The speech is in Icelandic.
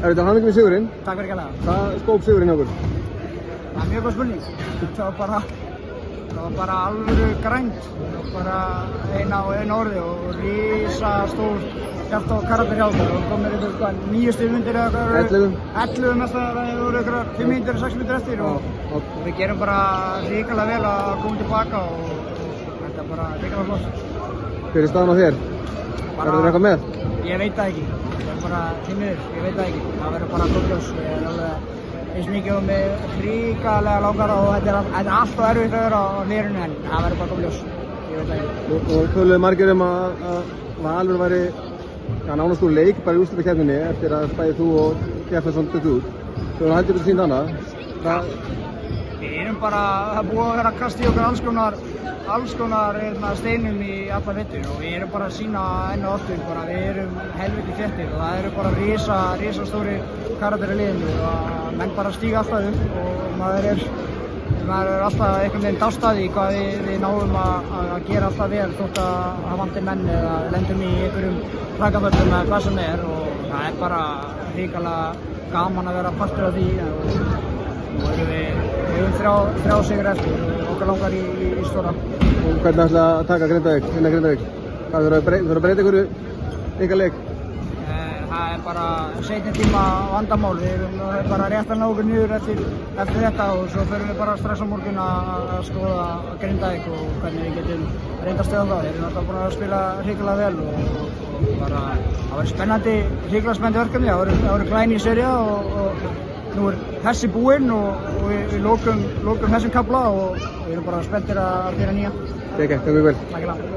Er þetta hamingju með sigurinn? Takk fyrir kærlega. Hvað skóp sigurinn hjá okkur? Það mjög góð spurning. Það var bara alvöru grænt. Bara eina orði og risastór hjarta og karakter hjá okkur. Og komir eitthvað 9 stig undir eða eitthvað. 11 mest að það voru eitthvað 5 mínútur, 6 mínútur eftir. Og við gerum bara ríkilega vel að koma tilbaka og þetta er bara ríkilega flott. Hver er staðan á þér? Verður eitthvað með? Ég veit það ekki. Það er bara tímiður, ég veit það ekki. Það verður bara tókljós. Ég er alveg eins mikið og mig ríkalega langar og þetta er alltaf erfitt að vera á hlýrinu en það verður bara tókljós. Ég veit það ekki. Og töluðu margir að Valur væri nánast úr leik bara í úrslitakeppninni eftir að bæði þú og Jefferson duttu út. Þú heldur þetta sýnt annað? Við erum bara, það er búið að vera að kasta í okkur alls konar steinum í alla vettur og við erum bara að sýna enn og aftur bara við erum helviti þéttir og það eru bara risastóri karakterar í liðinu og menn bara stíga alltaf upp og maður er alltaf einhvern veginn dást að því hvað við náum að gera alltaf vel þótt að það vantir menn eða lendum í einhverjum hrakaföllum eða hvað sem er og það er bara hrikalega gaman að vera partur af því og nú erum við þrjá sigur eftir og okkur langar í stóra. Og hvernig ætla að taka Grindavík, vinna Grindavík? Það þurfa að breyta einhverju ykkar leik? Það er bara seinni tíma vandamál. Við erum bara rétt að ná okkur niður eftir þetta og svo förum við bara strax á morgun að skoða Grindavík og hvernig við getum reynda að stöða það. Þeir eru náttúrulega búin að spila hrikalega vel og bara það verður hrikalega spennandi verkefni. Það verður glæný sería og nú er þessi búinn og við lokum þessum kafla og við erum bara spenntir að byrja nýja. Takk fyrir vel. Takk fyrir.